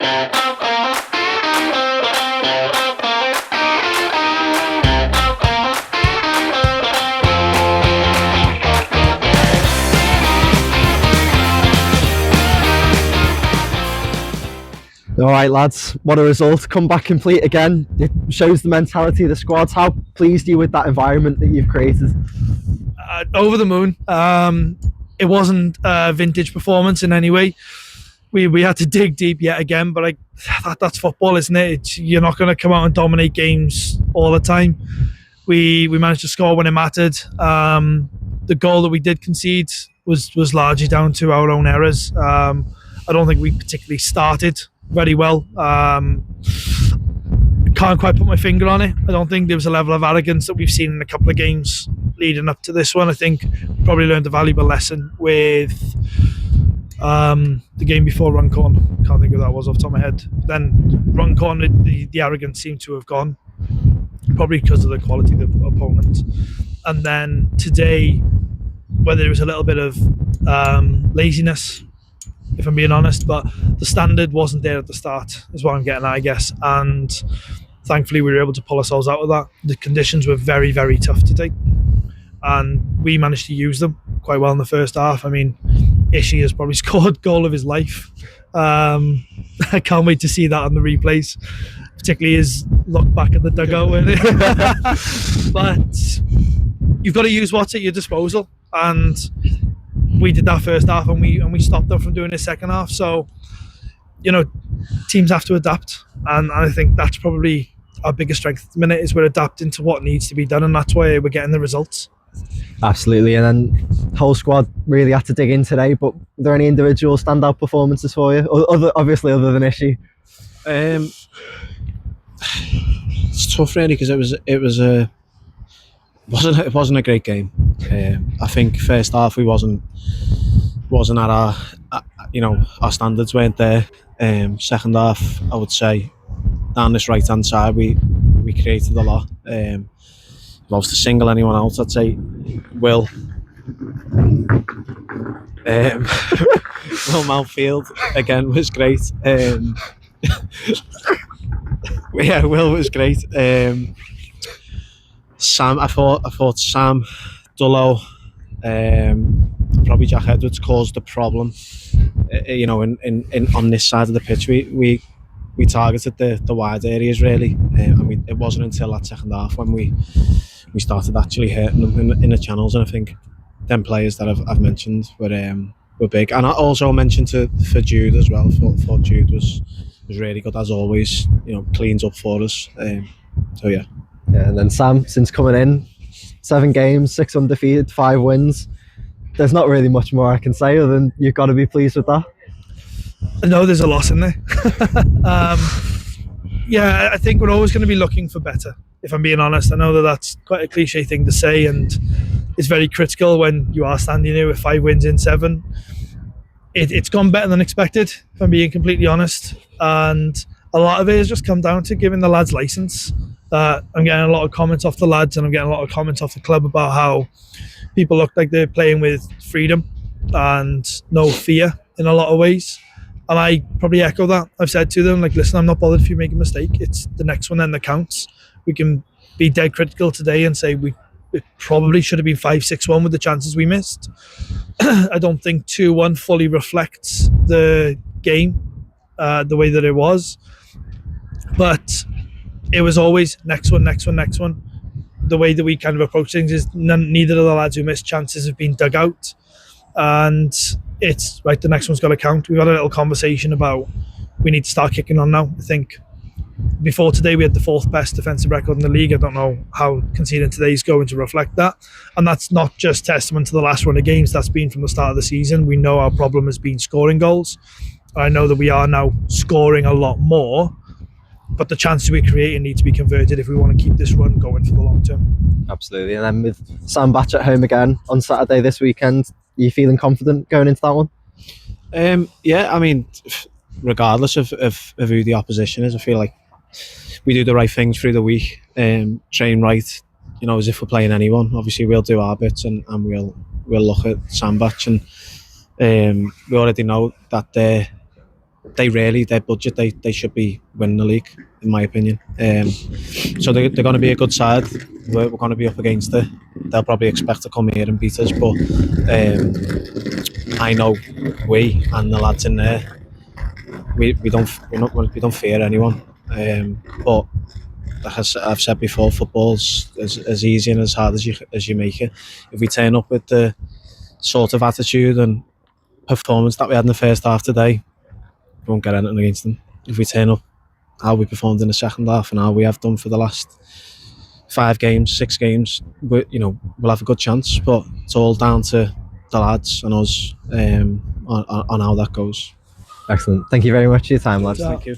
All right, lads, what a result. Come back complete again. It shows the mentality of the squad. How pleased are you with that environment that you've created? Over the moon. It wasn't a vintage performance in any way. We had to dig deep yet again, but that's football, isn't it? You're not going to come out and dominate games all the time. We managed to score when it mattered. The goal that we did concede was largely down to our own errors. I don't think we particularly started very well. Can't quite put my finger on it. I don't think there was a level of arrogance that we've seen in a couple of games leading up to this one. I think we probably learned a valuable lesson with the game before Runcorn. Can't think of what that was off the top of my head. Then Runcorn, the arrogance seemed to have gone, probably because of the quality of the opponent. And then today, whether it was a little bit of laziness, if I'm being honest, but the standard wasn't there at the start, is what I'm getting at, I guess. And thankfully, we were able to pull ourselves out of that. The conditions were very, very tough today, and we managed to use them quite well in the first half. I mean, Ishii has probably scored goal of his life. I can't wait to see that on the replays, particularly his look back at the dugout. But you've got to use what's at your disposal, and we did that first half, and we stopped them from doing the second half. So, teams have to adapt, and I think that's probably our biggest strength at the minute, is we're adapting to what needs to be done, and that's why we're getting the results. Absolutely. And then the whole squad really had to dig in today, but were there any individual standout performances for you, obviously other than Ishii? It's tough really, because it wasn't a great game. I think first half we wasn't at our our standards weren't there. Second half, I would say, down this right hand side we created a lot. If I was to single anyone out, I'd say Will Mountfield again was great. Yeah, Will was great. Sam, I thought Sam, Dullo, probably Jack Edwards caused the problem. In on this side of the pitch, we targeted the wide areas really. It wasn't until that second half when we started actually hurting them in the channels, and I think them players that I've mentioned were big. And I also mentioned for Jude as well. I thought Jude was really good as always. Cleans up for us. So yeah. Yeah, and then Sam, since coming in, 7 games, 6 undefeated, 5 wins. There's not really much more I can say other than you've got to be pleased with that. I know there's a loss in there. Yeah, I think we're always going to be looking for better, if I'm being honest. I know that's quite a cliche thing to say, and it's very critical when you are standing here with 5 wins in 7. It's gone better than expected, if I'm being completely honest. And a lot of it has just come down to giving the lads license. I'm getting a lot of comments off the lads, and I'm getting a lot of comments off the club about how people look like they're playing with freedom and no fear in a lot of ways. And I probably echo that. I've said to them, listen, I'm not bothered if you make a mistake. It's the next one then that counts. We can be dead critical today and say it probably should have been 5-6-1 with the chances we missed. I don't think 2-1 fully reflects the game the way that it was. But it was always next one. The way that we kind of approach things is neither of the lads who missed chances have been dug out. And it's right, the next one's got to count. We've had a little conversation about we need to start kicking on now. I think before today we had the 4th best defensive record in the league. I don't know how conceding today is going to reflect that. And that's not just testament to the last run of games. That's been from the start of the season. We know our problem has been scoring goals. I know that we are now scoring a lot more, but the chances we're creating need to be converted if we want to keep this run going for the long term. Absolutely. And then with Sam Batch at home again on Saturday this weekend, are you feeling confident going into that one? Yeah, I mean, regardless of who the opposition is, I feel like we do the right things through the week, train right, as if we're playing anyone. Obviously we'll do our bits and we'll look at Sam Batch, and we already know that their budget, they should be winning the league, in my opinion. So they're going to be a good side. We're going to be up against it. They'll probably expect to come here and beat us, but I know we and the lads in there, we don't fear anyone. But like I've said before, football's as easy and as hard as you make it. If we turn up with the sort of attitude and performance that we had in the first half today, we won't get anything against them. If we turn up how we performed in the second half and how we have done for the last 5 games, 6 games, we'll have a good chance. But it's all down to the lads and us on how that goes. Excellent. Thank you very much for your time, lads. Thank you.